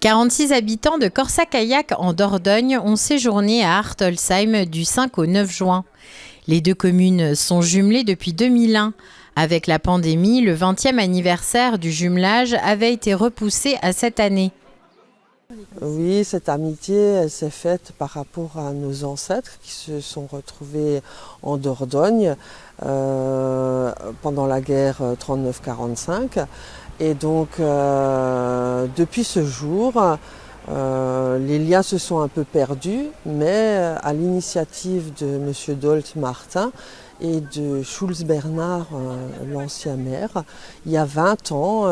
46 habitants de Corsa-Kayak en Dordogne ont séjourné à Hartolsheim du 5 au 9 juin. Les deux communes sont jumelées depuis 2001. Avec la pandémie, le 20e anniversaire du jumelage avait été repoussé à cette année. Oui, cette amitié elle s'est faite par rapport à nos ancêtres qui se sont retrouvés en Dordogne pendant la guerre 39-45. Et donc, depuis ce jour, les liens se sont un peu perdus, mais à l'initiative de M. Dolt Martin et de Schulz Bernard, l'ancien maire, il y a 20 ans,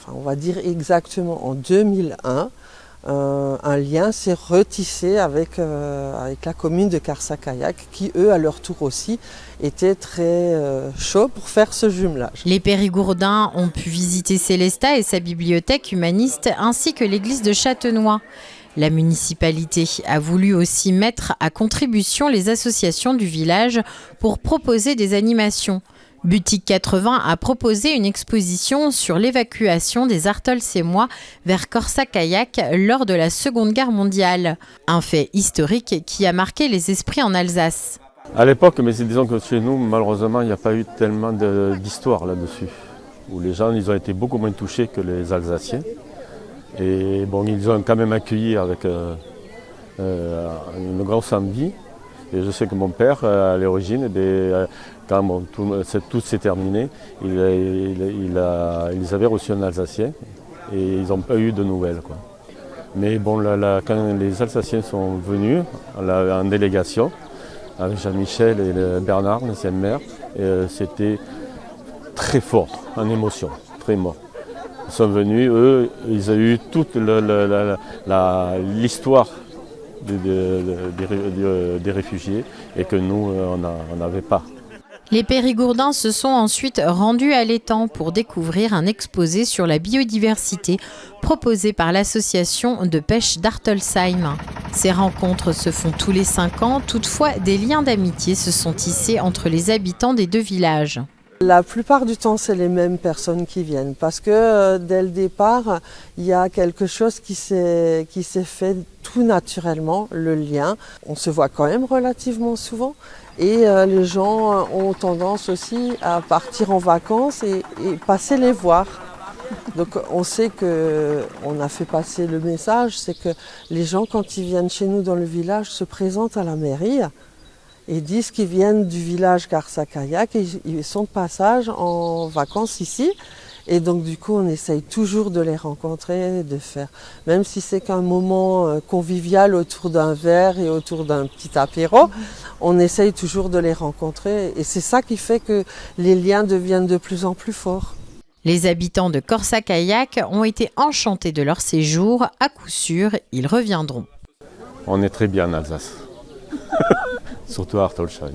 on va dire exactement en 2001, un lien s'est retissé avec la commune de Corsa-Kayak qui, eux, à leur tour aussi, étaient très chauds pour faire ce jumelage. Les Périgourdins ont pu visiter Célestat et sa bibliothèque humaniste ainsi que l'église de Châtenois. La municipalité a voulu aussi mettre à contribution les associations du village pour proposer des animations. Boutique 80 a proposé une exposition sur l'évacuation des Hartolsheimois vers Corsa-Kayak lors de la Seconde Guerre mondiale. Un fait historique qui a marqué les esprits en Alsace. À l'époque, mais disons que chez nous, malheureusement, il n'y a pas eu tellement d'histoire là-dessus. Où les gens ils ont été beaucoup moins touchés que les Alsaciens. Et bon, ils ont quand même accueilli avec une grosse envie. Et je sais que mon père, à l'origine, quand tout s'est terminé, ils avaient reçu un Alsacien et ils n'ont pas eu de nouvelles, quoi. Mais bon, quand les Alsaciens sont venus en délégation, avec Jean-Michel et Bernard, l'ancien maire, c'était très fort, en émotion, très mort. Ils sont venus, eux, ils ont eu toute l'histoire des réfugiés et que nous, on n'avait pas. Les Périgourdins se sont ensuite rendus à l'étang pour découvrir un exposé sur la biodiversité proposé par l'association de pêche d'Hartolsheim. Ces rencontres se font tous les 5 ans, toutefois des liens d'amitié se sont tissés entre les habitants des deux villages. La plupart du temps, c'est les mêmes personnes qui viennent parce que dès le départ, il y a quelque chose qui s'est fait tout naturellement, le lien. On se voit quand même relativement souvent et les gens ont tendance aussi à partir en vacances et passer les voir. Donc on sait qu'on a fait passer le message, c'est que les gens quand ils viennent chez nous dans le village se présentent à la mairie et disent qu'ils viennent du village Corsa-Kayak et ils sont de passage en vacances ici. Et donc du coup on essaye toujours de les rencontrer, de faire, même si c'est qu'un moment convivial autour d'un verre et autour d'un petit apéro, on essaye toujours de les rencontrer et c'est ça qui fait que les liens deviennent de plus en plus forts. Les habitants de Corsa-Kayak ont été enchantés de leur séjour, à coup sûr ils reviendront. On est très bien en Alsace. Surtout à Hartolsheim.